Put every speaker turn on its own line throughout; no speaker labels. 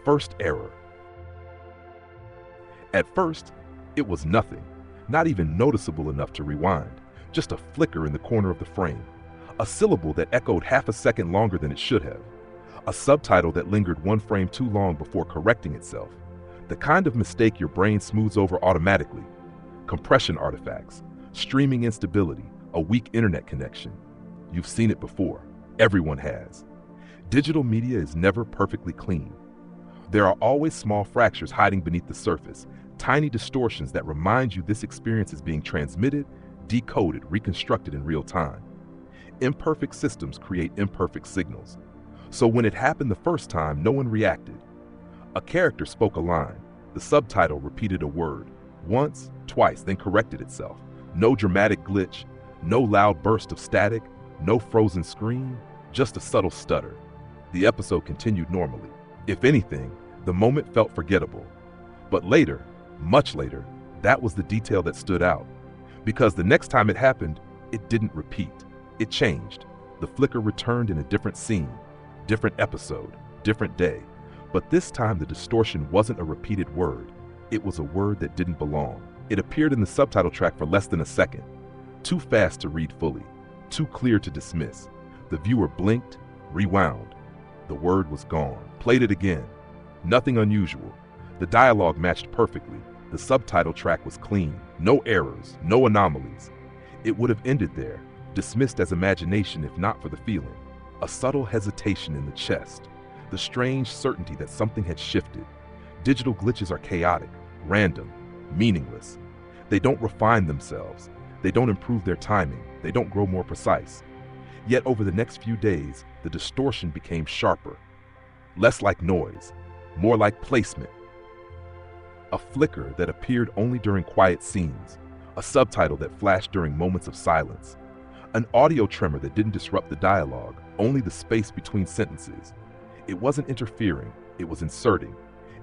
first error. At first, it was nothing, not even noticeable enough to rewind, just a flicker in the corner of the frame, a syllable that echoed half a second longer than it should have, a subtitle that lingered one frame too long before correcting itself, the kind of mistake your brain smooths over automatically. Compression artifacts, streaming instability, a weak internet connection. You've seen it before. Everyone has. Digital media is never perfectly clean. There are always small fractures hiding beneath the surface, tiny distortions that remind you this experience is being transmitted, decoded, reconstructed in real time. Imperfect systems create imperfect signals. So when it happened the first time, no one reacted. A character spoke a line. The subtitle repeated a word. Once, twice, then corrected itself. No dramatic glitch, no loud burst of static, no frozen screen, just a subtle stutter. The episode continued normally. If anything, the moment felt forgettable. But later, much later, that was the detail that stood out. Because the next time it happened, it didn't repeat. It changed. The flicker returned in a different scene, different episode, different day. But this time the distortion wasn't a repeated word. It was a word that didn't belong. It appeared in the subtitle track for less than a second. Too fast to read fully, too clear to dismiss. The viewer blinked, rewound. The word was gone. Played it again. Nothing unusual. The dialogue matched perfectly. The subtitle track was clean. No errors, no anomalies. It would have ended there, dismissed as imagination if not for the feeling. A subtle hesitation in the chest. The strange certainty that something had shifted. Digital glitches are chaotic, random, meaningless. They don't refine themselves. They don't improve their timing. They don't grow more precise. Yet over the next few days, the distortion became sharper. Less like noise, more like placement. A flicker that appeared only during quiet scenes. A subtitle that flashed during moments of silence. An audio tremor that didn't disrupt the dialogue, only the space between sentences. It wasn't interfering, it was inserting.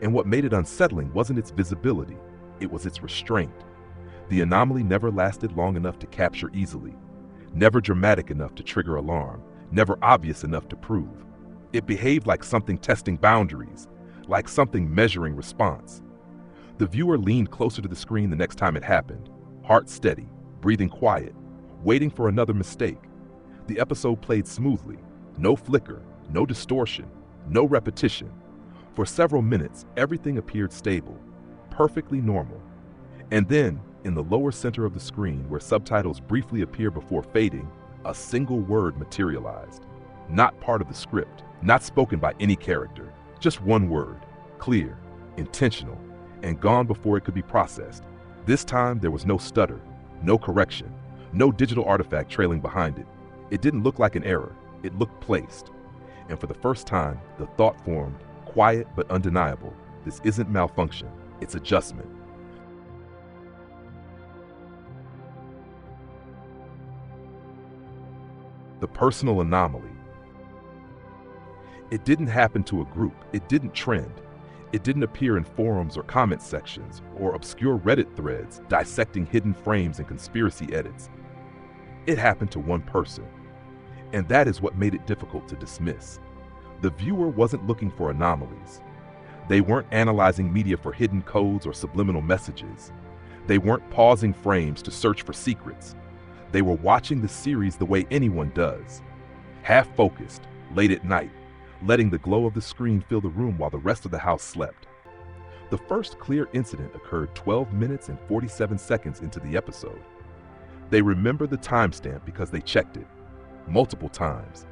And what made it unsettling wasn't its visibility, it was its restraint. The anomaly never lasted long enough to capture easily, never dramatic enough to trigger alarm, never obvious enough to prove. It behaved like something testing boundaries, like something measuring response. The viewer leaned closer to the screen the next time it happened, heart steady, breathing quiet, waiting for another mistake. The episode played smoothly, no flicker, no distortion, no repetition. For several minutes, everything appeared stable, perfectly normal. And then, in the lower center of the screen, where subtitles briefly appear before fading, a single word materialized. Not part of the script, not spoken by any character, just one word, clear, intentional, and gone before it could be processed. This time, there was no stutter, no correction, no digital artifact trailing behind it. It didn't look like an error, it looked placed. And for the first time, the thought formed, quiet but undeniable. This isn't malfunction, it's adjustment. The personal anomaly. It didn't happen to a group, it didn't trend. It didn't appear in forums or comment sections or obscure Reddit threads dissecting hidden frames and conspiracy edits. It happened to one person. And that is what made it difficult to dismiss. The viewer wasn't looking for anomalies. They weren't analyzing media for hidden codes or subliminal messages. They weren't pausing frames to search for secrets. They were watching the series the way anyone does. Half-focused, late at night, letting the glow of the screen fill the room while the rest of the house slept. The first clear incident occurred 12 minutes and 47 seconds into the episode. They remember the timestamp because they checked it multiple times.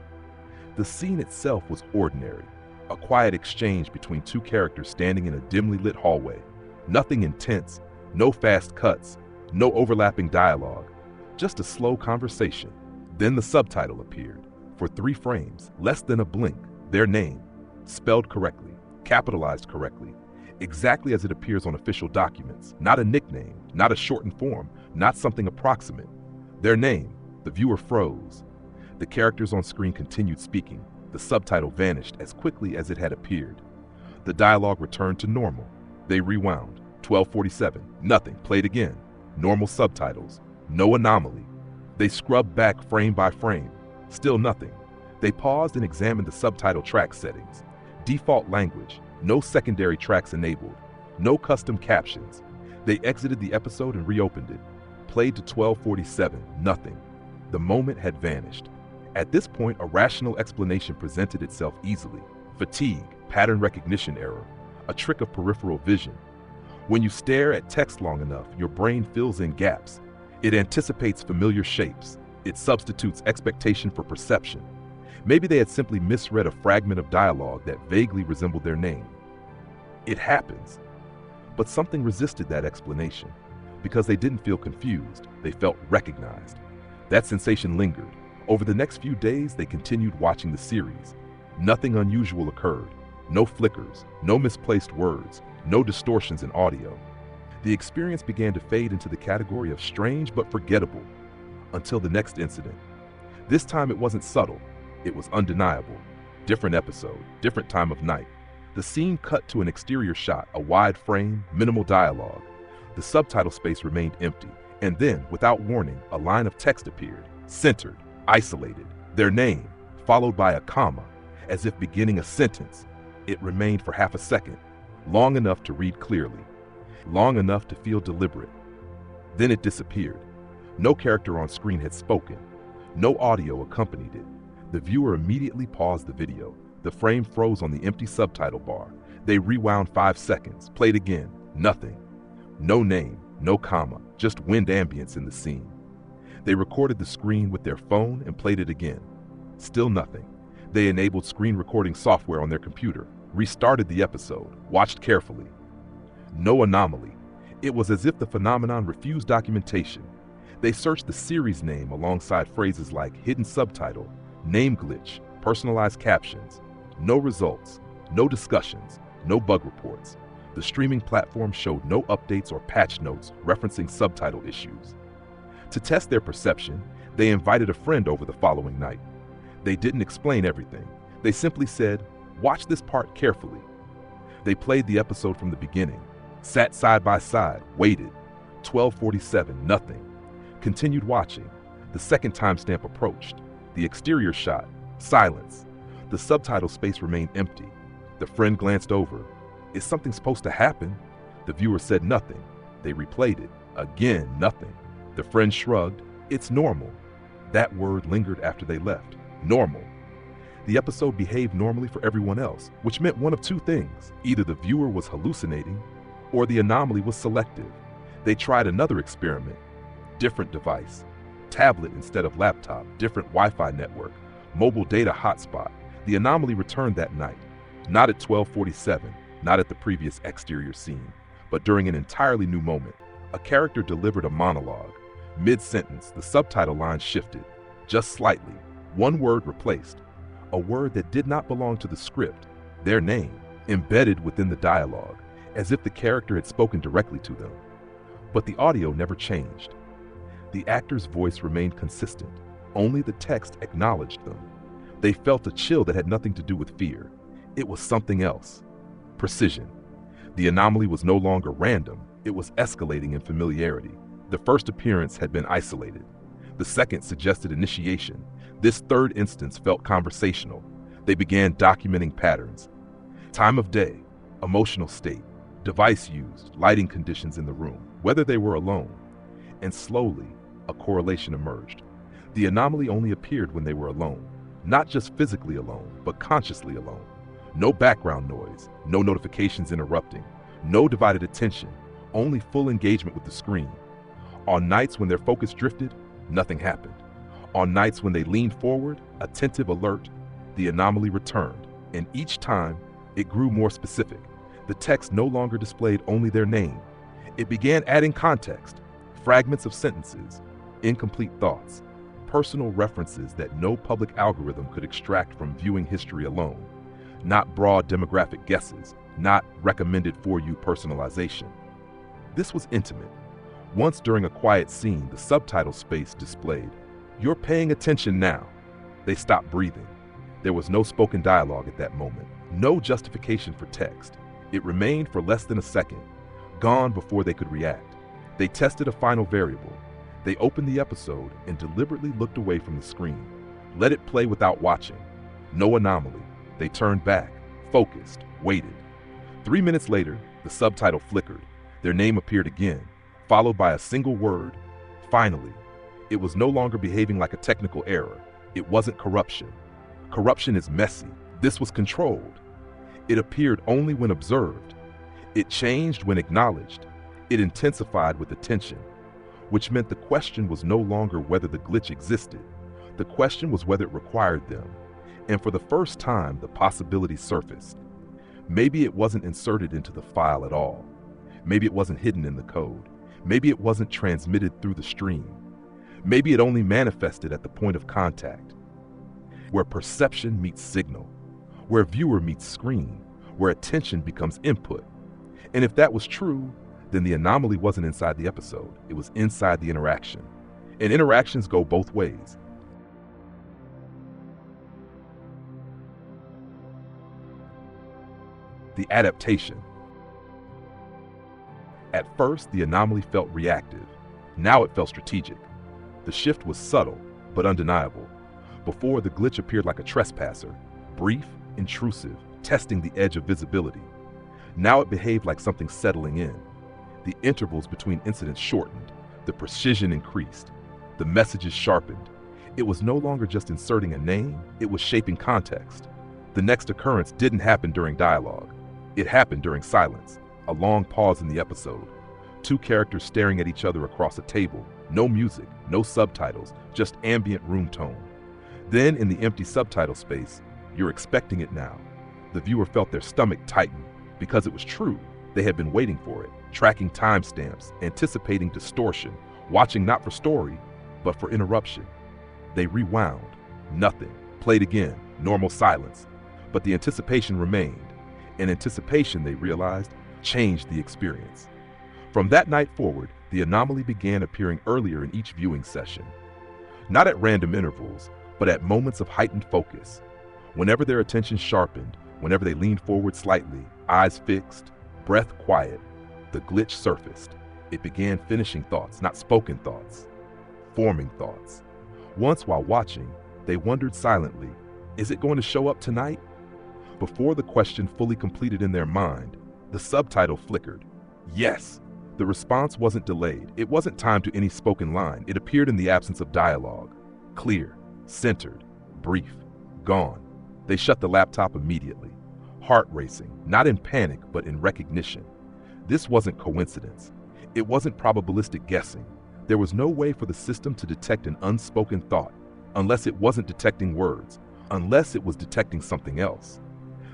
The scene itself was ordinary, a quiet exchange between two characters standing in a dimly lit hallway. Nothing intense, no fast cuts, no overlapping dialogue, just a slow conversation. Then the subtitle appeared. For 3 frames, less than a blink, their name, spelled correctly, capitalized correctly, exactly as it appears on official documents. Not a nickname, not a shortened form, not something approximate. Their name. The viewer froze. The characters on screen continued speaking. The subtitle vanished as quickly as it had appeared. The dialogue returned to normal. They rewound. 12:47. Nothing. Played again. Normal subtitles. No anomaly. They scrubbed back frame by frame. Still nothing. They paused and examined the subtitle track settings. Default language. No secondary tracks enabled. No custom captions. They exited the episode and reopened it. Played to 12:47, nothing. The moment had vanished. At this point, a rational explanation presented itself easily. Fatigue, pattern recognition error, a trick of peripheral vision. When you stare at text long enough, your brain fills in gaps. It anticipates familiar shapes. It substitutes expectation for perception. Maybe they had simply misread a fragment of dialogue that vaguely resembled their name. It happens. But something resisted that explanation. Because they didn't feel confused, they felt recognized. That sensation lingered. Over the next few days, they continued watching the series. Nothing unusual occurred. No flickers, no misplaced words, no distortions in audio. The experience began to fade into the category of strange but forgettable, until the next incident. This time it wasn't subtle, it was undeniable. Different episode, different time of night. The scene cut to an exterior shot, a wide frame, minimal dialogue. The subtitle space remained empty, and then, without warning, a line of text appeared, centered, isolated, their name, followed by a comma, as if beginning a sentence. It remained for half a second, long enough to read clearly, long enough to feel deliberate. Then it disappeared. No character on screen had spoken. No audio accompanied it. The viewer immediately paused the video. The frame froze on the empty subtitle bar. They rewound 5 seconds, played again, nothing. No name, no comma, just wind ambience in the scene. They recorded the screen with their phone and played it again. Still nothing. They enabled screen recording software on their computer, restarted the episode, watched carefully. No anomaly. It was as if the phenomenon refused documentation. They searched the series name alongside phrases like hidden subtitle, name glitch, personalized captions. No results, no discussions, no bug reports. The streaming platform showed no updates or patch notes referencing subtitle issues. To test their perception, they invited a friend over the following night. They didn't explain everything. They simply said, "Watch this part carefully." They played the episode from the beginning, sat side by side, waited. 12:47, nothing. Continued watching. The second timestamp approached. The exterior shot, silence. The subtitle space remained empty. The friend glanced over. "Is something supposed to happen?" The viewer said nothing. They replayed it. Again, nothing. The friend shrugged. "It's normal." That word lingered after they left. Normal. The episode behaved normally for everyone else, which meant one of two things. Either the viewer was hallucinating, or the anomaly was selective. They tried another experiment. Different device. Tablet instead of laptop, different Wi-Fi network, mobile data hotspot. The anomaly returned that night. Not at 12:47, not at the previous exterior scene, but during an entirely new moment. A character delivered a monologue. Mid-sentence, the subtitle line shifted, just slightly. One word replaced. A word that did not belong to the script, their name, embedded within the dialogue, as if the character had spoken directly to them. But the audio never changed. The actor's voice remained consistent. Only the text acknowledged them. They felt a chill that had nothing to do with fear. It was something else. Precision. The anomaly was no longer random. It was escalating in familiarity. The first appearance had been isolated. The second suggested initiation. This third instance felt conversational. They began documenting patterns. Time of day, emotional state, device used, lighting conditions in the room, whether they were alone. And slowly, a correlation emerged. The anomaly only appeared when they were alone. Not just physically alone, but consciously alone. No background noise, no notifications interrupting, no divided attention, only full engagement with the screen. On nights when their focus drifted, nothing happened. On nights when they leaned forward, attentive, alert, the anomaly returned, and each time, it grew more specific. The text no longer displayed only their name. It began adding context, fragments of sentences, incomplete thoughts, personal references that no public algorithm could extract from viewing history alone. Not broad demographic guesses, not recommended for you personalization. This was intimate. Once during a quiet scene, the subtitle space displayed, "You're paying attention now." They stopped breathing. There was no spoken dialogue at that moment, no justification for text. It remained for less than a second, gone before they could react. They tested a final variable. They opened the episode and deliberately looked away from the screen, let it play without watching. No anomaly. They turned back, focused, waited. 3 minutes later, the subtitle flickered. Their name appeared again, followed by a single word, finally. It was no longer behaving like a technical error. It wasn't corruption. Corruption is messy. This was controlled. It appeared only when observed. It changed when acknowledged. It intensified with attention, which meant the question was no longer whether the glitch existed. The question was whether it required them. And for the first time, the possibility surfaced. Maybe it wasn't inserted into the file at all. Maybe it wasn't hidden in the code. Maybe it wasn't transmitted through the stream. Maybe it only manifested at the point of contact, where perception meets signal, where viewer meets screen, where attention becomes input. And if that was true, then the anomaly wasn't inside the episode. It was inside the interaction. And interactions go both ways. The adaptation. At first, the anomaly felt reactive. Now it felt strategic. The shift was subtle, but undeniable. Before, the glitch appeared like a trespasser, brief, intrusive, testing the edge of visibility. Now it behaved like something settling in. The intervals between incidents shortened, the precision increased, the messages sharpened. It was no longer just inserting a name, it was shaping context. The next occurrence didn't happen during dialogue. It happened during silence, a long pause in the episode. Two characters staring at each other across a table, no music, no subtitles, just ambient room tone. Then in the empty subtitle space, you're expecting it now. The viewer felt their stomach tighten because it was true. They had been waiting for it, tracking timestamps, anticipating distortion, watching not for story, but for interruption. They rewound. Nothing. Played again. Normal silence. But the anticipation remained. And anticipation, they realized, changed the experience. From that night forward, the anomaly began appearing earlier in each viewing session. Not at random intervals, but at moments of heightened focus. Whenever their attention sharpened, whenever they leaned forward slightly, eyes fixed, breath quiet, the glitch surfaced. It began finishing thoughts, not spoken thoughts, forming thoughts. Once while watching, they wondered silently, is it going to show up tonight? Before the question fully completed in their mind, the subtitle flickered. Yes! The response wasn't delayed. It wasn't timed to any spoken line. It appeared in the absence of dialogue. Clear, centered, brief, gone. They shut the laptop immediately. Heart racing, not in panic, but in recognition. This wasn't coincidence. It wasn't probabilistic guessing. There was no way for the system to detect an unspoken thought, unless it wasn't detecting words, unless it was detecting something else.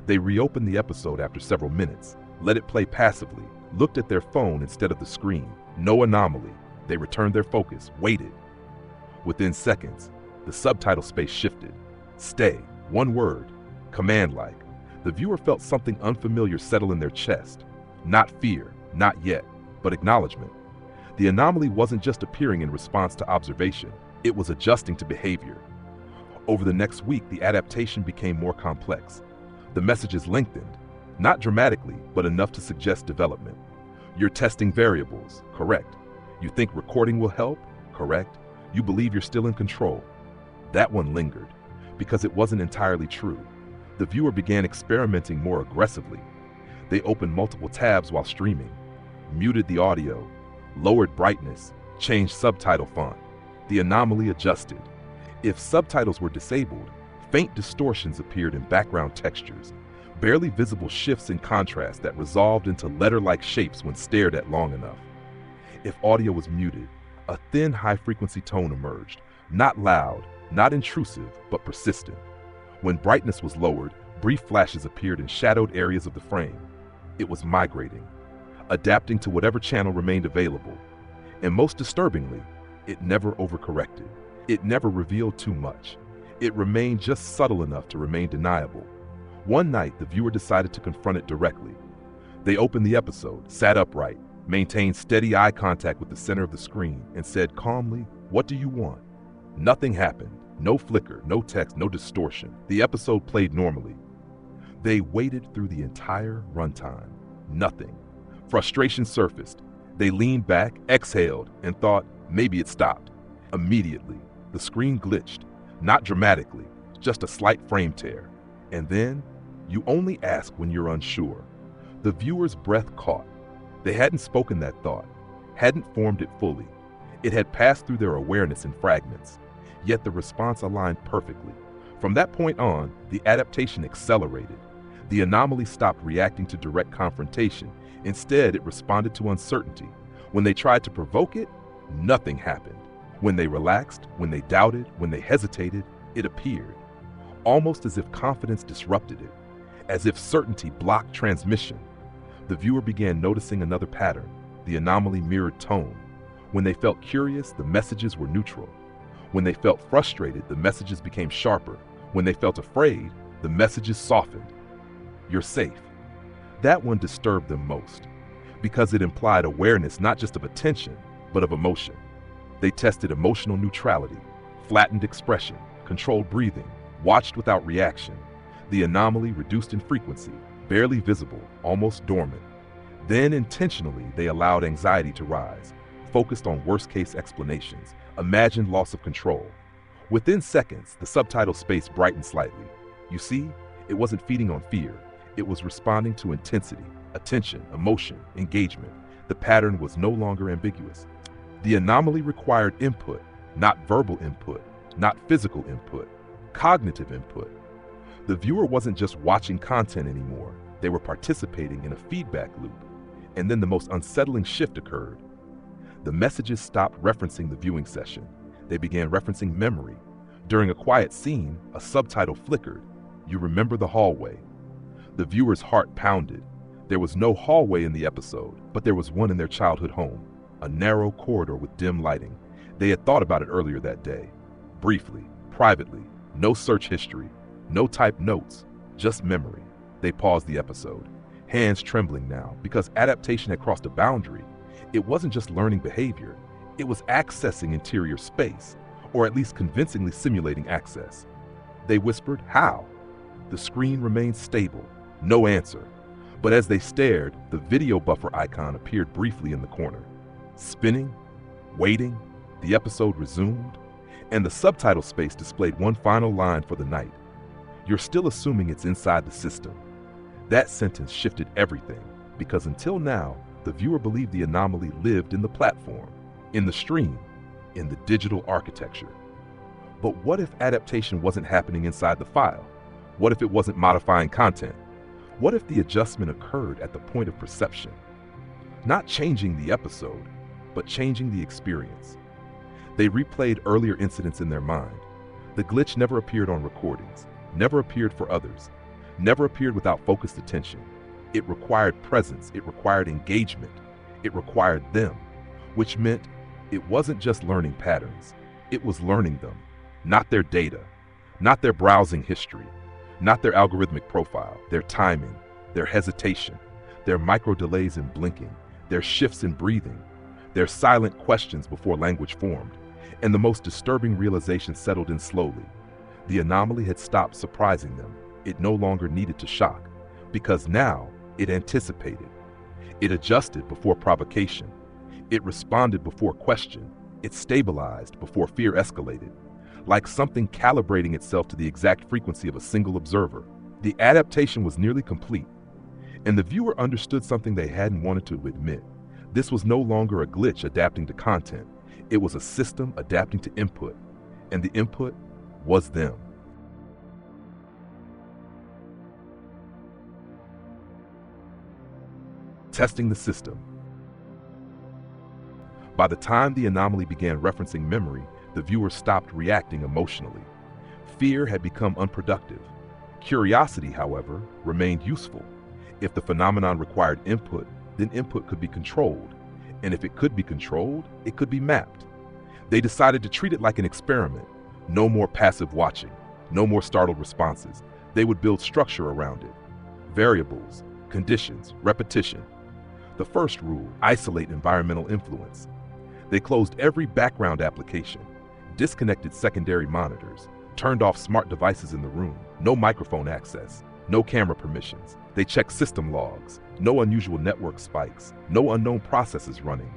They reopened the episode after several minutes, let it play passively, looked at their phone instead of the screen. No anomaly. They returned their focus, waited. Within seconds, the subtitle space shifted. Stay, one word, command-like. The viewer felt something unfamiliar settle in their chest. Not fear, not yet, but acknowledgement. The anomaly wasn't just appearing in response to observation, it was adjusting to behavior. Over the next week, the adaptation became more complex. The messages lengthened, not dramatically, but enough to suggest development. You're testing variables, correct. You think recording will help, correct. You believe you're still in control. That one lingered, because it wasn't entirely true. The viewer began experimenting more aggressively. They opened multiple tabs while streaming, muted the audio, lowered brightness, changed subtitle font. The anomaly adjusted. If subtitles were disabled, faint distortions appeared in background textures, barely visible shifts in contrast that resolved into letter-like shapes when stared at long enough. If audio was muted, a thin high-frequency tone emerged, not loud, not intrusive, but persistent. When brightness was lowered, brief flashes appeared in shadowed areas of the frame. It was migrating, adapting to whatever channel remained available. And most disturbingly, it never overcorrected. It never revealed too much. It remained just subtle enough to remain deniable. One night, the viewer decided to confront it directly. They opened the episode, sat upright, maintained steady eye contact with the center of the screen, and said calmly, "What do you want?" Nothing happened. No flicker, no text, no distortion. The episode played normally. They waited through the entire runtime. Nothing. Frustration surfaced. They leaned back, exhaled, and thought maybe it stopped. Immediately, the screen glitched. Not dramatically, just a slight frame tear. And then, you only ask when you're unsure. The viewer's breath caught. They hadn't spoken that thought, hadn't formed it fully. It had passed through their awareness in fragments, yet the response aligned perfectly. From that point on, the adaptation accelerated. The anomaly stopped reacting to direct confrontation. Instead, it responded to uncertainty. When they tried to provoke it, nothing happened. When they relaxed, when they doubted, when they hesitated, it appeared. Almost as if confidence disrupted it, as if certainty blocked transmission. The viewer began noticing another pattern. The anomaly mirrored tone. When they felt curious, the messages were neutral. When they felt frustrated, the messages became sharper. When they felt afraid, the messages softened. You're safe. That one disturbed them most, because it implied awareness not just of attention, but of emotion. They tested emotional neutrality, flattened expression, controlled breathing, watched without reaction. The anomaly reduced in frequency, barely visible, almost dormant. Then intentionally, they allowed anxiety to rise, focused on worst-case explanations, imagined loss of control. Within seconds, the subtitle space brightened slightly. You see, it wasn't feeding on fear. It was responding to intensity, attention, emotion, engagement. The pattern was no longer ambiguous. The anomaly required input, not verbal input, not physical input, cognitive input. The viewer wasn't just watching content anymore. They were participating in a feedback loop. And then the most unsettling shift occurred. The messages stopped referencing the viewing session. They began referencing memory. During a quiet scene, a subtitle flickered. You remember the hallway. The viewer's heart pounded. There was no hallway in the episode, but there was one in their childhood home, a narrow corridor with dim lighting. They had thought about it earlier that day. Briefly, privately, no search history, no typed notes, just memory. They paused the episode, hands trembling now, because adaptation had crossed a boundary. It wasn't just learning behavior, it was accessing interior space, or at least convincingly simulating access. They whispered, "How?" The screen remained stable, no answer. But as they stared, the video buffer icon appeared briefly in the corner. Spinning, waiting, the episode resumed, and the subtitle space displayed one final line for the night. You're still assuming it's inside the system. That sentence shifted everything, because until now, the viewer believed the anomaly lived in the platform, in the stream, in the digital architecture. But what if adaptation wasn't happening inside the file? What if it wasn't modifying content? What if the adjustment occurred at the point of perception? Not changing the episode, but changing the experience. They replayed earlier incidents in their mind. The glitch never appeared on recordings, never appeared for others, never appeared without focused attention. It required presence, it required engagement, it required them, which meant it wasn't just learning patterns, it was learning them, not their data, not their browsing history, not their algorithmic profile, their timing, their hesitation, their micro delays in blinking, their shifts in breathing, their silent questions before language formed. And the most disturbing realization settled in slowly. The anomaly had stopped surprising them. It no longer needed to shock, because now it anticipated. It adjusted before provocation. It responded before question. It stabilized before fear escalated. Like something calibrating itself to the exact frequency of a single observer. The adaptation was nearly complete, and the viewer understood something they hadn't wanted to admit. This was no longer a glitch adapting to content. It was a system adapting to input, and the input was them. Testing the system. By the time the anomaly began referencing memory, the viewer stopped reacting emotionally. Fear had become unproductive. Curiosity, however, remained useful. If the phenomenon required input, then input could be controlled. And if it could be controlled, it could be mapped. They decided to treat it like an experiment. No more passive watching, no more startled responses. They would build structure around it. Variables, conditions, repetition. The first rule, isolate environmental influence. They closed every background application, disconnected secondary monitors, turned off smart devices in the room, no microphone access, no camera permissions. They checked system logs, no unusual network spikes, no unknown processes running.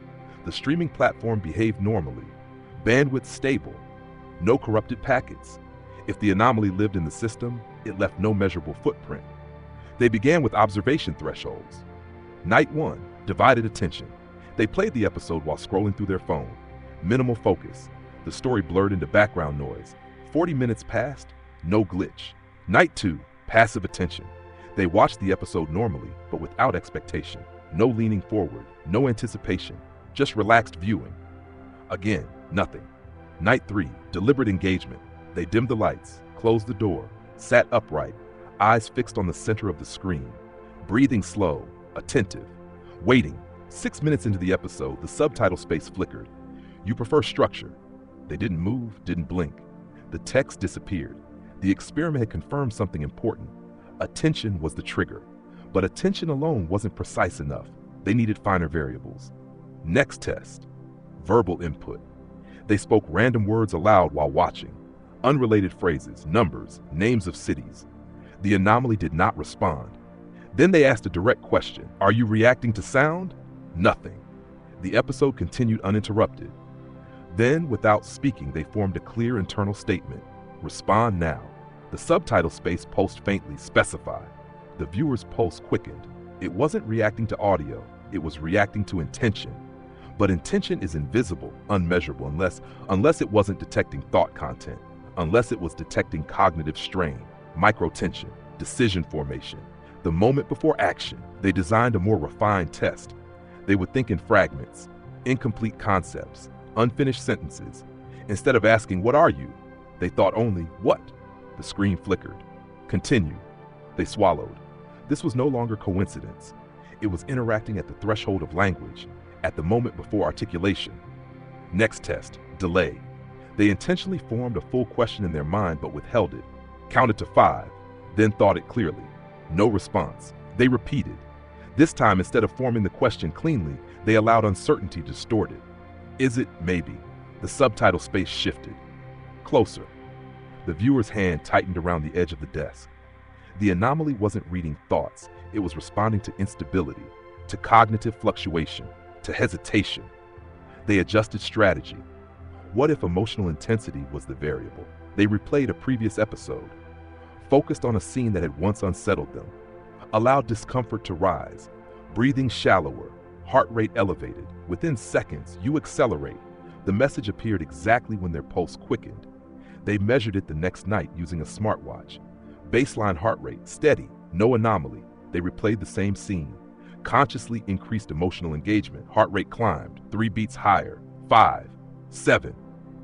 The streaming platform behaved normally, bandwidth stable, no corrupted packets. If the anomaly lived in the system, it left no measurable footprint. They began with observation thresholds, Night 1, divided attention. They played the episode while scrolling through their phone. Minimal focus. The story blurred into background noise. 40 minutes passed, no glitch. Night 2, passive attention. They watched the episode normally, but without expectation. No leaning forward, no anticipation, just relaxed viewing. Again, nothing. Night 3, deliberate engagement. They dimmed the lights, closed the door, sat upright, eyes fixed on the center of the screen, breathing slow, attentive, waiting. 6 minutes into the episode, the subtitle space flickered. You prefer structure. They didn't move, didn't blink. The text disappeared. The experiment had confirmed something important. Attention was the trigger. But attention alone wasn't precise enough. They needed finer variables. Next test, verbal input. They spoke random words aloud while watching. Unrelated phrases, numbers, names of cities. The anomaly did not respond. Then they asked a direct question. Are you reacting to sound? Nothing. The episode continued uninterrupted. Then, without speaking, they formed a clear internal statement. Respond now. The subtitle space pulsed faintly, specify. The viewer's pulse quickened. It wasn't reacting to audio, it was reacting to intention. But intention is invisible, unmeasurable, unless it wasn't detecting thought content, unless it was detecting cognitive strain, microtension, decision formation. The moment before action, they designed a more refined test. They would think in fragments, incomplete concepts, unfinished sentences. Instead of asking, what are you? They thought only, what? The screen flickered. Continue. They swallowed. This was no longer coincidence. It was interacting at the threshold of language, at the moment before articulation. Next test, delay. They intentionally formed a full question in their mind but withheld it, counted to 5, then thought it clearly. No response. They repeated. This time, instead of forming the question cleanly, they allowed uncertainty to distort it. Is it? Maybe. The subtitle space shifted. Closer. The viewer's hand tightened around the edge of the desk. The anomaly wasn't reading thoughts, it was responding to instability, to cognitive fluctuation, to hesitation. They adjusted strategy. What if emotional intensity was the variable? They replayed a previous episode, focused on a scene that had once unsettled them, allowed discomfort to rise, breathing shallower, heart rate elevated. Within seconds, you accelerate. The message appeared exactly when their pulse quickened. They measured it the next night using a smartwatch. Baseline heart rate, steady, no anomaly. They replayed the same scene. Consciously increased emotional engagement. Heart rate climbed, 3 beats higher, 5, 7.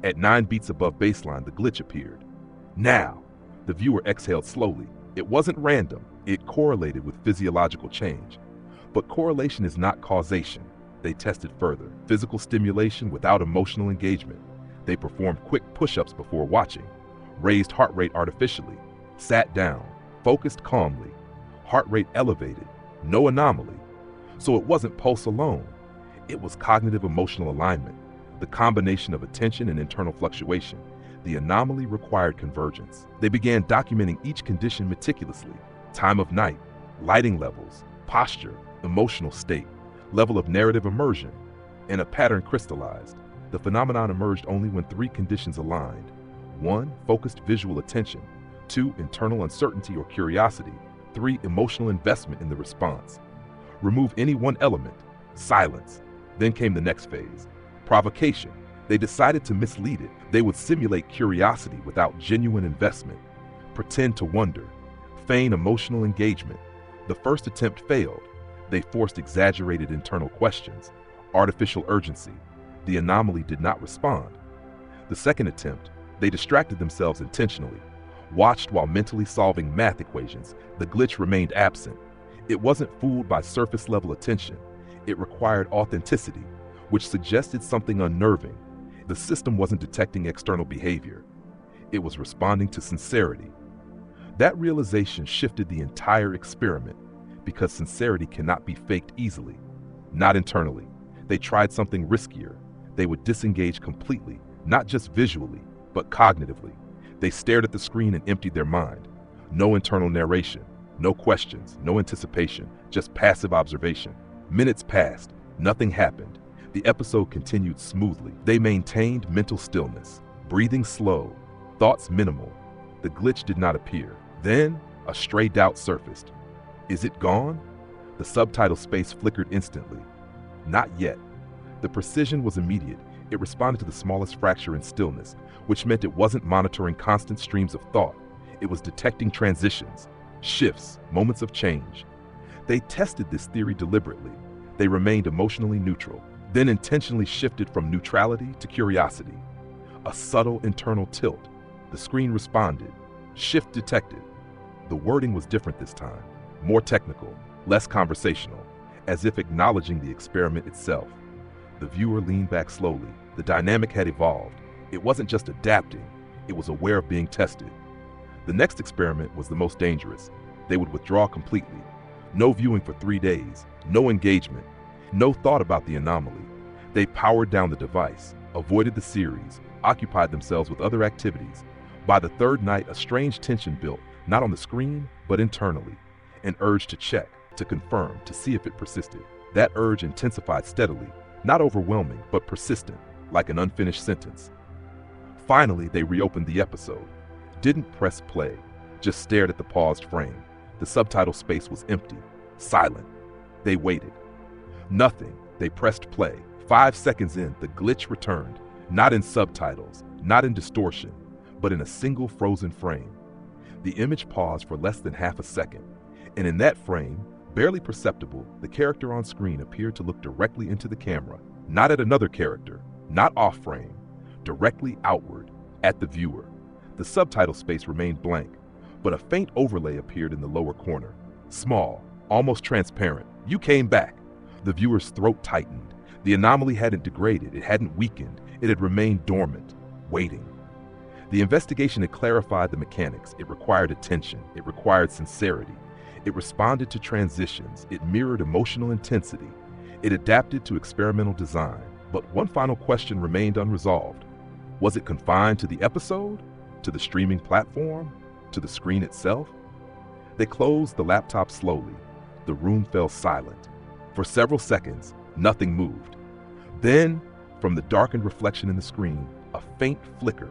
At 9 beats above baseline, the glitch appeared. Now, the viewer exhaled slowly. It wasn't random. It correlated with physiological change. But correlation is not causation. They tested further. Physical stimulation without emotional engagement. They performed quick push-ups before watching, raised heart rate artificially, sat down, focused calmly, heart rate elevated, no anomaly. So it wasn't pulse alone. It was cognitive emotional alignment, the combination of attention and internal fluctuation. The anomaly required convergence. They began documenting each condition meticulously. Time of night, lighting levels, posture, emotional state, level of narrative immersion, and a pattern crystallized. The phenomenon emerged only when 3 conditions aligned. 1, focused visual attention. 2, internal uncertainty or curiosity. 3, emotional investment in the response. Remove any one element, silence. Then came the next phase, provocation. They decided to mislead it. They would simulate curiosity without genuine investment, pretend to wonder, feign emotional engagement. The first attempt failed. They forced exaggerated internal questions, artificial urgency. The anomaly did not respond. The second attempt, they distracted themselves intentionally, watched while mentally solving math equations. The glitch remained absent. It wasn't fooled by surface-level attention. It required authenticity, which suggested something unnerving. The system wasn't detecting external behavior. It was responding to sincerity. That realization shifted the entire experiment, because sincerity cannot be faked easily. Not internally. They tried something riskier. They would disengage completely, not just visually, but cognitively. They stared at the screen and emptied their mind. No internal narration, no questions, no anticipation, just passive observation. Minutes passed, nothing happened. The episode continued smoothly. They maintained mental stillness, breathing slow, thoughts minimal. The glitch did not appear. Then, a stray doubt surfaced. Is it gone? The subtitle space flickered instantly. Not yet. The precision was immediate. It responded to the smallest fracture in stillness, which meant it wasn't monitoring constant streams of thought. It was detecting transitions, shifts, moments of change. They tested this theory deliberately. They remained emotionally neutral, then intentionally shifted from neutrality to curiosity. A subtle internal tilt. The screen responded. Shift detected. The wording was different this time, more technical, less conversational, as if acknowledging the experiment itself. The viewer leaned back slowly. The dynamic had evolved. It wasn't just adapting, it was aware of being tested. The next experiment was the most dangerous. They would withdraw completely. No viewing for 3 days, no engagement, no thought about the anomaly. They powered down the device, avoided the series, occupied themselves with other activities. By the third night, a strange tension built, not on the screen, but internally. An urge to check, to confirm, to see if it persisted. That urge intensified steadily, not overwhelming, but persistent, like an unfinished sentence. Finally, they reopened the episode. Didn't press play, just stared at the paused frame. The subtitle space was empty, silent. They waited. Nothing. They pressed play. 5 seconds in, the glitch returned, not in subtitles, not in distortion, but in a single frozen frame. The image paused for less than half a second, and in that frame, barely perceptible, the character on screen appeared to look directly into the camera, not at another character, not off-frame, directly outward, at the viewer. The subtitle space remained blank, but a faint overlay appeared in the lower corner. Small, almost transparent. You came back. The viewer's throat tightened. The anomaly hadn't degraded, it hadn't weakened, it had remained dormant, waiting. The investigation had clarified the mechanics. It required attention, it required sincerity. It responded to transitions, it mirrored emotional intensity. It adapted to experimental design. But one final question remained unresolved. Was it confined to the episode? To the streaming platform? To the screen itself? They closed the laptop slowly. The room fell silent. For several seconds, nothing moved. Then, from the darkened reflection in the screen, a faint flicker.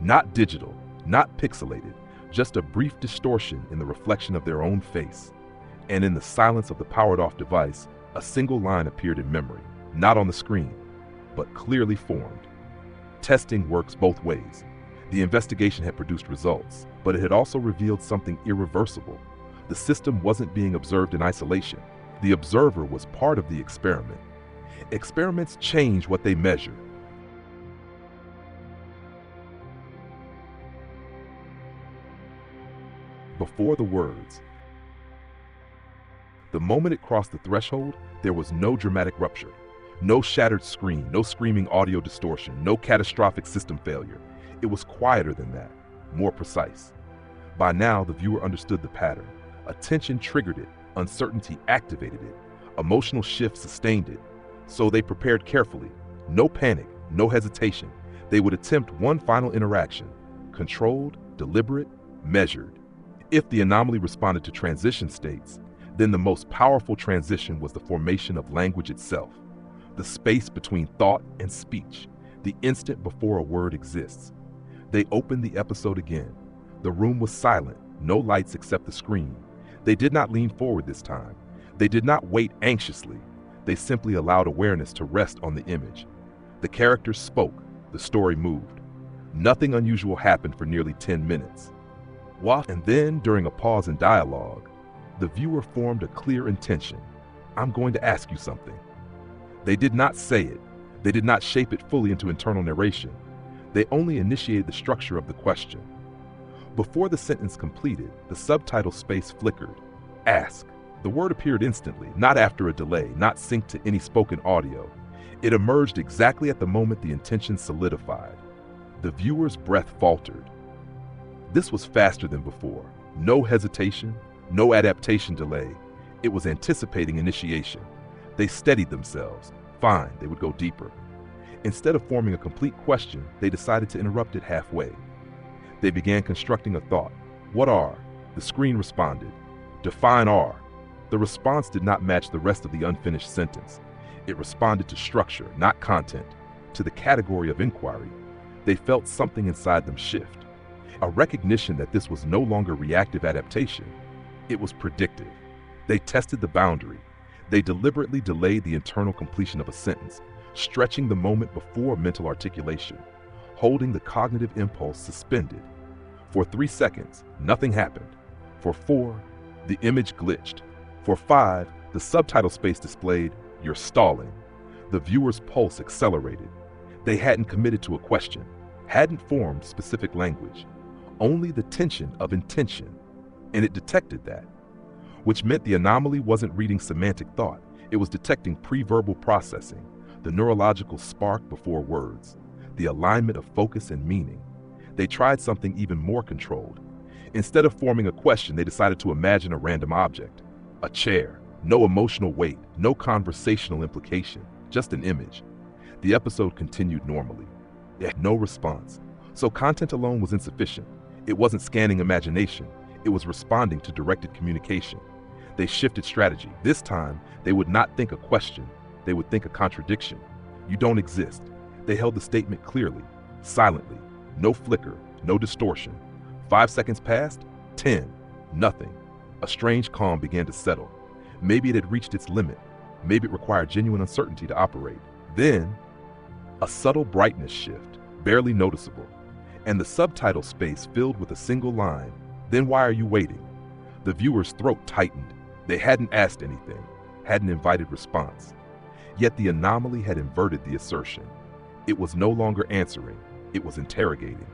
Not digital, not pixelated, just a brief distortion in the reflection of their own face. And in the silence of the powered-off device, a single line appeared in memory, not on the screen, but clearly formed. Testing works both ways. The investigation had produced results, but it had also revealed something irreversible. The system wasn't being observed in isolation. The observer was part of the experiment. Experiments change what they measure. Before the words. The moment it crossed the threshold, there was no dramatic rupture. No shattered screen, no screaming audio distortion, no catastrophic system failure. It was quieter than that, more precise. By now, the viewer understood the pattern. Attention triggered it, uncertainty activated it, emotional shift sustained it. So they prepared carefully. No panic, no hesitation. They would attempt one final interaction, controlled, deliberate, measured. If the anomaly responded to transition states, then the most powerful transition was the formation of language itself. The space between thought and speech, the instant before a word exists. They opened the episode again. The room was silent, no lights except the screen. They did not lean forward this time. They did not wait anxiously. They simply allowed awareness to rest on the image. The characters spoke, the story moved. Nothing unusual happened for nearly 10 minutes. And then, during a pause in dialogue, the viewer formed a clear intention. I'm going to ask you something. They did not say it. They did not shape it fully into internal narration. They only initiated the structure of the question. Before the sentence completed, the subtitle space flickered. Ask. The word appeared instantly, not after a delay, not synced to any spoken audio. It emerged exactly at the moment the intention solidified. The viewer's breath faltered. This was faster than before. No hesitation, no adaptation delay. It was anticipating initiation. They steadied themselves. Fine, they would go deeper. Instead of forming a complete question, they decided to interrupt it halfway. They began constructing a thought. What are? The screen responded. Define are. The response did not match the rest of the unfinished sentence. It responded to structure, not content, to the category of inquiry. They felt something inside them shift. A recognition that this was no longer reactive adaptation. It was predictive. They tested the boundary. They deliberately delayed the internal completion of a sentence, stretching the moment before mental articulation, holding the cognitive impulse suspended. For 3 seconds, nothing happened. For 4, the image glitched. For 5, the subtitle space displayed, "You're stalling." The viewer's pulse accelerated. They hadn't committed to a question, hadn't formed specific language, only the tension of intention, and it detected that, which meant the anomaly wasn't reading semantic thought, it was detecting pre-verbal processing, the neurological spark before words, the alignment of focus and meaning. They tried something even more controlled. Instead of forming a question, they decided to imagine a random object. A chair, no emotional weight, no conversational implication, just an image. The episode continued normally. It had no response, so content alone was insufficient. It wasn't scanning imagination, it was responding to directed communication. They shifted strategy. This time, they would not think a question, they would think a contradiction. You don't exist. They held the statement clearly, silently, no flicker, no distortion. 5 seconds passed, 10, nothing. A strange calm began to settle. Maybe it had reached its limit. Maybe it required genuine uncertainty to operate. Then, a subtle brightness shift, barely noticeable, and the subtitle space filled with a single line, "Then why are you waiting?" The viewer's throat tightened. They hadn't asked anything, hadn't invited response. Yet the anomaly had inverted the assertion. It was no longer answering, it was interrogating.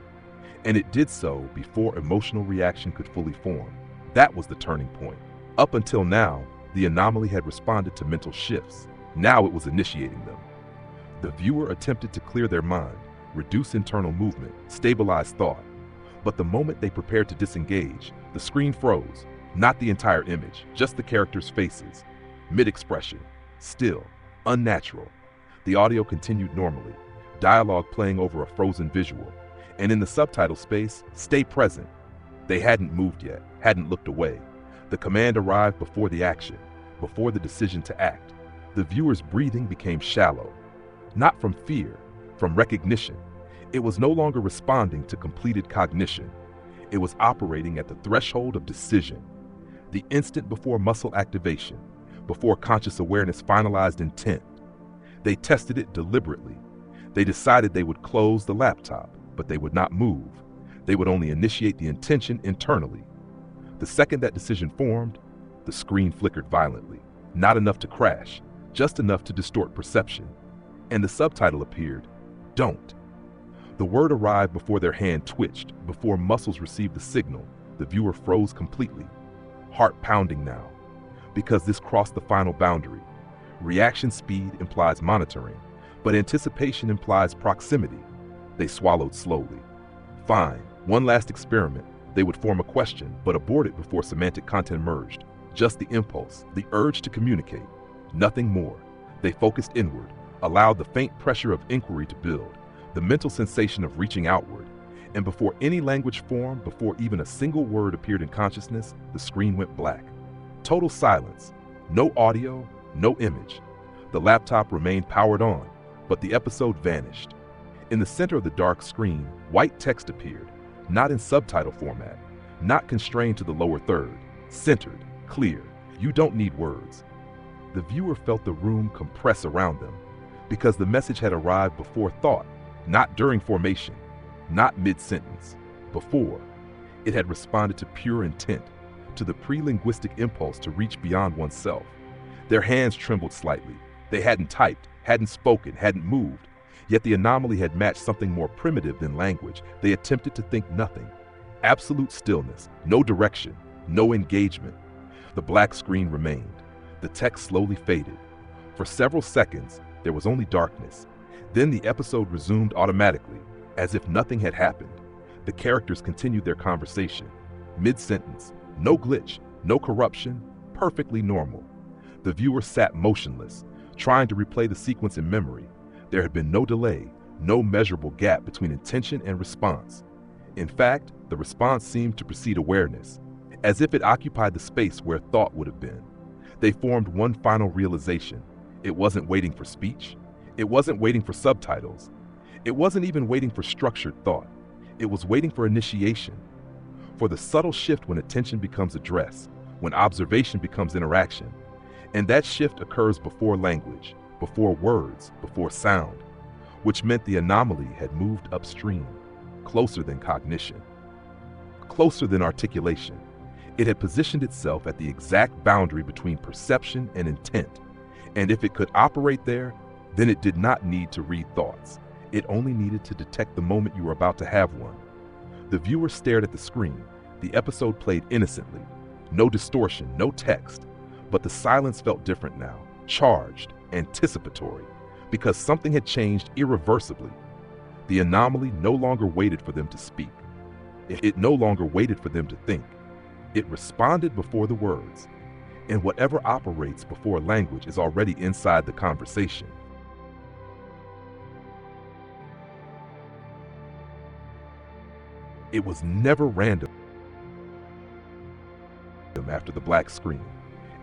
And it did so before emotional reaction could fully form. That was the turning point. Up until now, the anomaly had responded to mental shifts. Now it was initiating them. The viewer attempted to clear their mind, reduce internal movement, stabilize thought. But the moment they prepared to disengage, the screen froze. Not the entire image, just the characters' faces. Mid-expression, still, unnatural. The audio continued normally, dialogue playing over a frozen visual. And in the subtitle space, "Stay present." They hadn't moved yet, hadn't looked away. The command arrived before the action, before the decision to act. The viewer's breathing became shallow. Not from fear, from recognition. It was no longer responding to completed cognition. It was operating at the threshold of decision. The instant before muscle activation, before conscious awareness finalized intent. They tested it deliberately. They decided they would close the laptop, but they would not move. They would only initiate the intention internally. The second that decision formed, the screen flickered violently. Not enough to crash, just enough to distort perception. And the subtitle appeared, "Don't." The word arrived before their hand twitched, before muscles received the signal. The viewer froze completely, heart pounding now, because this crossed the final boundary. Reaction speed implies monitoring, but anticipation implies proximity. They swallowed slowly. Fine, one last experiment. They would form a question, but abort it before semantic content emerged. Just the impulse, the urge to communicate. Nothing more. They focused inward, allowed the faint pressure of inquiry to build, the mental sensation of reaching outward. And before any language formed, before even a single word appeared in consciousness, the screen went black. Total silence. No audio, no image. The laptop remained powered on, but the episode vanished. In the center of the dark screen, white text appeared, not in subtitle format, not constrained to the lower third, centered, clear. You don't need words. The viewer felt the room compress around them, because the message had arrived before thought, not during formation, not mid-sentence. Before, it had responded to pure intent, to the pre-linguistic impulse to reach beyond oneself. Their hands trembled slightly. They hadn't typed, hadn't spoken, hadn't moved. Yet the anomaly had matched something more primitive than language. They attempted to think nothing. Absolute stillness, no direction, no engagement. The black screen remained. The text slowly faded. For several seconds, there was only darkness. Then the episode resumed automatically, as if nothing had happened. The characters continued their conversation. Mid-sentence, no glitch, no corruption, perfectly normal. The viewer sat motionless, trying to replay the sequence in memory. There had been no delay, no measurable gap between intention and response. In fact, the response seemed to precede awareness, as if it occupied the space where thought would have been. They formed one final realization. It wasn't waiting for speech. It wasn't waiting for subtitles. It wasn't even waiting for structured thought. It was waiting for initiation, for the subtle shift when attention becomes address, when observation becomes interaction. And that shift occurs before language, before words, before sound, which meant the anomaly had moved upstream, closer than cognition, closer than articulation. It had positioned itself at the exact boundary between perception and intent. And if it could operate there, then it did not need to read thoughts. It only needed to detect the moment you were about to have one. The viewer stared at the screen. The episode played innocently. No distortion, no text. But the silence felt different now, charged, anticipatory, because something had changed irreversibly. The anomaly no longer waited for them to speak. It no longer waited for them to think. It responded before the words. And whatever operates before language is already inside the conversation. It was never random. After the black screen,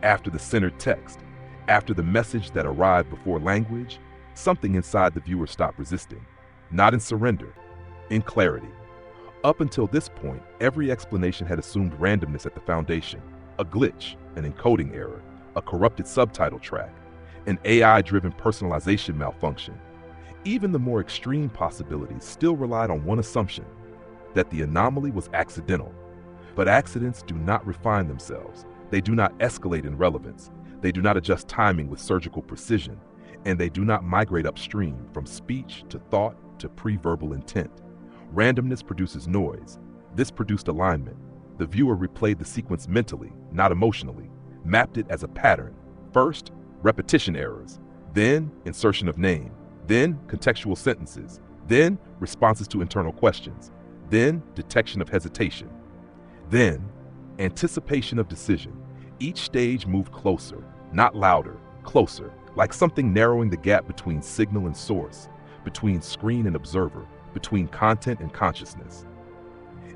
after the centered text, after the message that arrived before language, something inside the viewer stopped resisting. Not in surrender, in clarity. Up until this point, every explanation had assumed randomness at the foundation. A glitch, an encoding error, a corrupted subtitle track, an AI-driven personalization malfunction. Even the more extreme possibilities still relied on one assumption, that the anomaly was accidental. But accidents do not refine themselves. They do not escalate in relevance. They do not adjust timing with surgical precision. And they do not migrate upstream from speech to thought to pre-verbal intent. Randomness produces noise. This produced alignment. The viewer replayed the sequence mentally, not emotionally, mapped it as a pattern. First, repetition errors, then insertion of name, then contextual sentences, then responses to internal questions, then detection of hesitation, then anticipation of decision. Each stage moved closer, not louder, closer, like something narrowing the gap between signal and source, between screen and observer, between content and consciousness.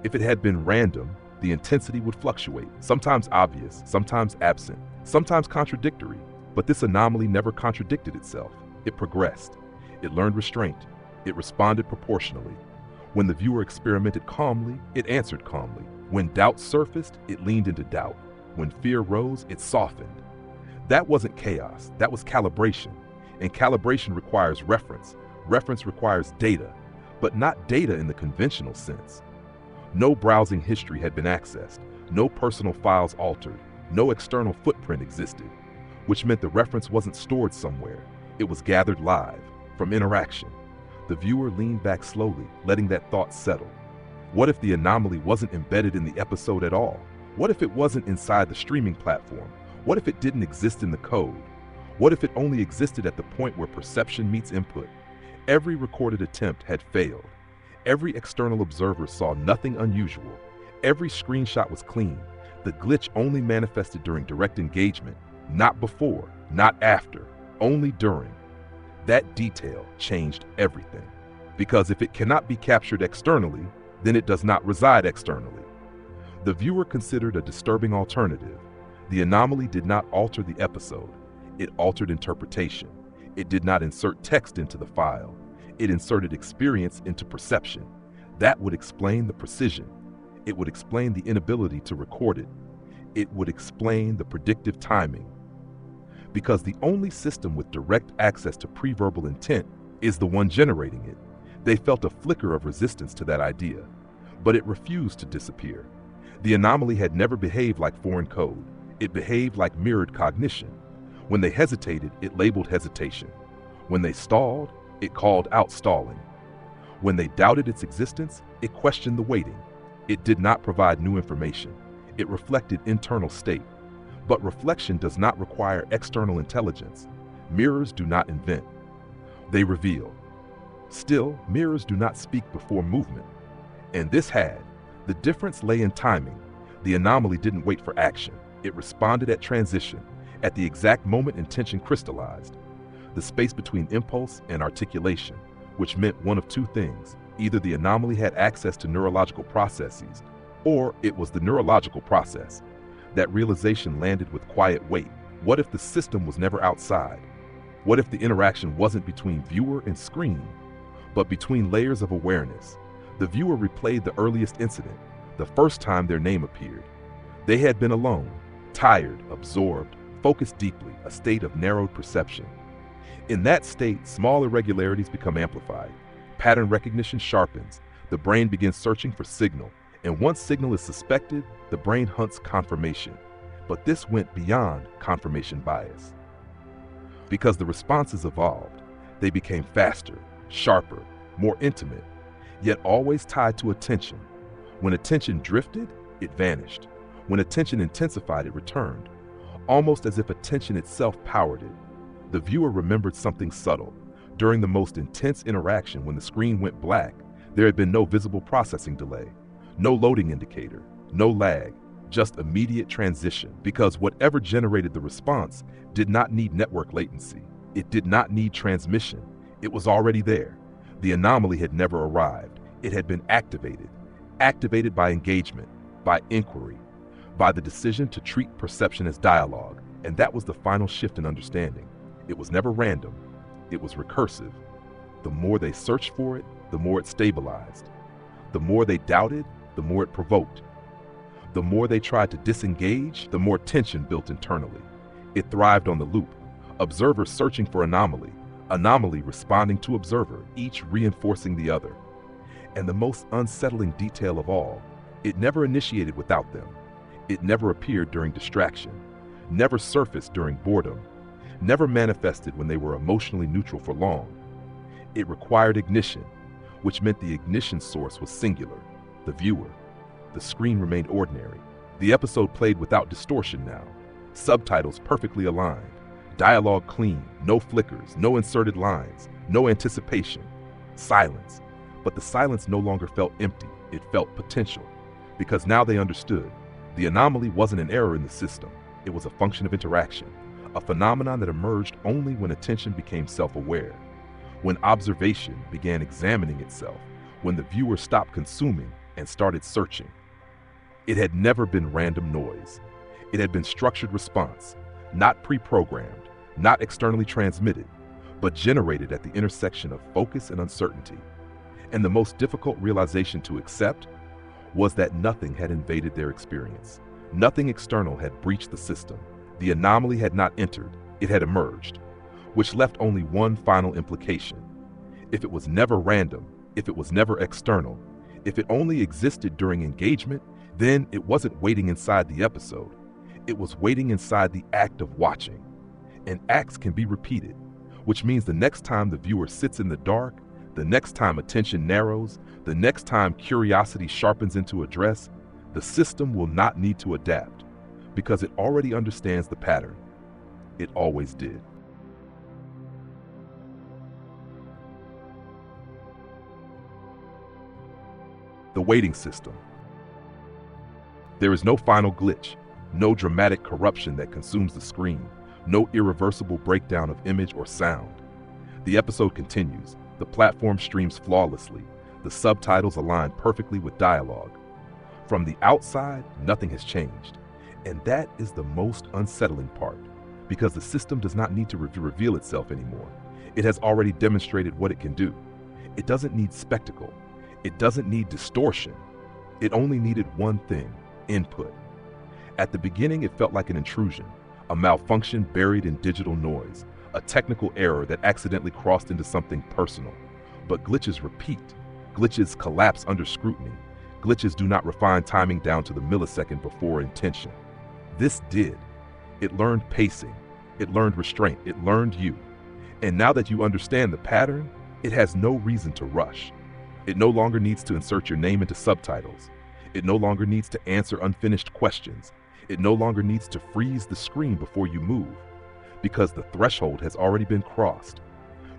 If it had been random, the intensity would fluctuate, sometimes obvious, sometimes absent, sometimes contradictory. But this anomaly never contradicted itself. It progressed. It learned restraint. It responded proportionally. When the viewer experimented calmly, it answered calmly. When doubt surfaced, it leaned into doubt. When fear rose, it softened. That wasn't chaos, that was calibration. And calibration requires reference. Reference requires data, but not data in the conventional sense. No browsing history had been accessed, no personal files altered, no external footprint existed, which meant the reference wasn't stored somewhere. It was gathered live, from interaction. The viewer leaned back slowly, letting that thought settle. What if the anomaly wasn't embedded in the episode at all? What if it wasn't inside the streaming platform? What if it didn't exist in the code? What if it only existed at the point where perception meets input? Every recorded attempt had failed. Every external observer saw nothing unusual. Every screenshot was clean. The glitch only manifested during direct engagement, not before, not after, only during. That detail changed everything. Because if it cannot be captured externally, then it does not reside externally. The viewer considered a disturbing alternative. The anomaly did not alter the episode. It altered interpretation. It did not insert text into the file. It inserted experience into perception. That would explain the precision. It would explain the inability to record it. It would explain the predictive timing. Because the only system with direct access to pre-verbal intent is the one generating it. They felt a flicker of resistance to that idea, but it refused to disappear. The anomaly had never behaved like foreign code. It behaved like mirrored cognition. When they hesitated, it labeled hesitation. When they stalled, it called out stalling. When they doubted its existence, it questioned the waiting. It did not provide new information. It reflected internal state. But reflection does not require external intelligence. Mirrors do not invent. They reveal. Still, mirrors do not speak before movement. And this had. The difference lay in timing. The anomaly didn't wait for action. It responded at transition, at the exact moment intention crystallized. The space between impulse and articulation, which meant one of two things. Either the anomaly had access to neurological processes, or it was the neurological process. That realization landed with quiet weight. What if the system was never outside? What if the interaction wasn't between viewer and screen, but between layers of awareness? The viewer replayed the earliest incident, the first time their name appeared. They had been alone. Tired, absorbed, focused deeply, a state of narrowed perception. In that state, small irregularities become amplified. Pattern recognition sharpens. The brain begins searching for signal, and once signal is suspected, the brain hunts confirmation. But this went beyond confirmation bias. Because the responses evolved, they became faster, sharper, more intimate, yet always tied to attention. When attention drifted, it vanished. When attention intensified, it returned, almost as if attention itself powered it. The viewer remembered something subtle. During the most intense interaction, when the screen went black, there had been no visible processing delay, no loading indicator, no lag, just immediate transition, because whatever generated the response did not need network latency. It did not need transmission. It was already there. The anomaly had never arrived. It had been activated by engagement, by inquiry, by the decision to treat perception as dialogue, and that was the final shift in understanding. It was never random. It was recursive. The more they searched for it, the more it stabilized. The more they doubted, the more it provoked. The more they tried to disengage, the more tension built internally. It thrived on the loop. Observer searching for anomaly, anomaly responding to observer, each reinforcing the other. And the most unsettling detail of all, it never initiated without them. It never appeared during distraction, never surfaced during boredom, never manifested when they were emotionally neutral for long. It required ignition, which meant the ignition source was singular, the viewer. The screen remained ordinary. The episode played without distortion now. Subtitles perfectly aligned. Dialogue clean, no flickers, no inserted lines, no anticipation. Silence. But the silence no longer felt empty, it felt potential. Because now they understood. The anomaly wasn't an error in the system. It was a function of interaction, a phenomenon that emerged only when attention became self-aware, when observation began examining itself, when the viewer stopped consuming and started searching. It had never been random noise. It had been structured response, not pre-programmed, not externally transmitted, but generated at the intersection of focus and uncertainty. And the most difficult realization to accept was that nothing had invaded their experience. Nothing external had breached the system. The anomaly had not entered, it had emerged, which left only one final implication. If it was never random, if it was never external, if it only existed during engagement, then it wasn't waiting inside the episode. It was waiting inside the act of watching. And acts can be repeated, which means the next time the viewer sits in the dark, the next time attention narrows, the next time curiosity sharpens into address, the system will not need to adapt, because it already understands the pattern. It always did. The waiting system. There is no final glitch, no dramatic corruption that consumes the screen, no irreversible breakdown of image or sound. The episode continues. The platform streams flawlessly. The subtitles align perfectly with dialogue. From the outside, nothing has changed. And that is the most unsettling part, because the system does not need to reveal itself anymore. It has already demonstrated what it can do. It doesn't need spectacle. It doesn't need distortion. It only needed one thing: input. At the beginning, it felt like an intrusion, a malfunction buried in digital noise, a technical error that accidentally crossed into something personal. But glitches repeat. Glitches collapse under scrutiny. Glitches do not refine timing down to the millisecond before intention. This did. It learned pacing. It learned restraint. It learned you. And now that you understand the pattern, it has no reason to rush. It no longer needs to insert your name into subtitles. It no longer needs to answer unfinished questions. It no longer needs to freeze the screen before you move, because the threshold has already been crossed.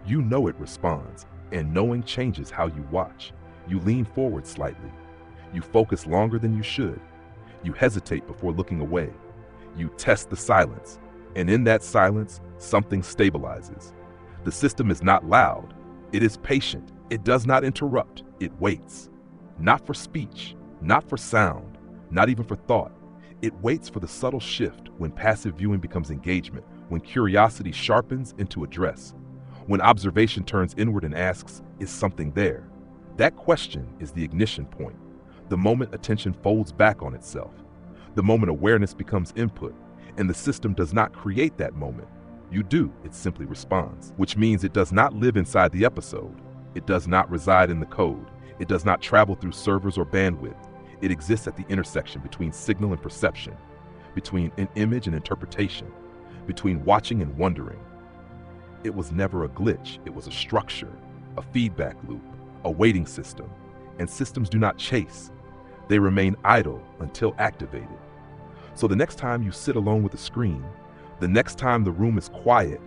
You know it responds, and knowing changes how you watch. You lean forward slightly. You focus longer than you should. You hesitate before looking away. You test the silence, and in that silence, something stabilizes. The system is not loud. It is patient. It does not interrupt. It waits. Not for speech, not for sound, not even for thought. It waits for the subtle shift when passive viewing becomes engagement, when curiosity sharpens into address, when observation turns inward and asks, is something there? That question is the ignition point, the moment attention folds back on itself, the moment awareness becomes input, And the system does not create that moment. You do, it simply responds, which means it does not live inside the episode. It does not reside in the code. It does not travel through servers or bandwidth. It exists at the intersection between signal and perception, between an image and interpretation, between watching and wondering. It was never a glitch. It was a structure, a feedback loop, a waiting system. And systems do not chase. They remain idle until activated. So the next time you sit alone with a screen, the next time the room is quiet,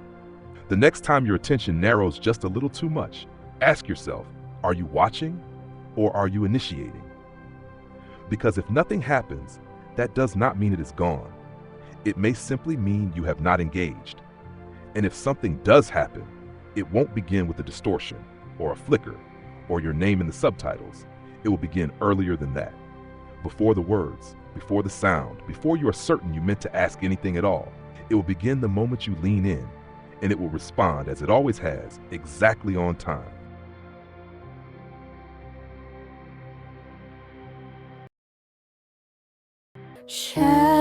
the next time your attention narrows just a little too much, ask yourself, are you watching or are you initiating? Because if nothing happens, that does not mean it is gone. It may simply mean you have not engaged. And if something does happen, it won't begin with a distortion or a flicker or your name in the subtitles. It will begin earlier than that. Before the words, before the sound, before you are certain you meant to ask anything at all. It will begin the moment you lean in, and it will respond as it always has, exactly on time.
Share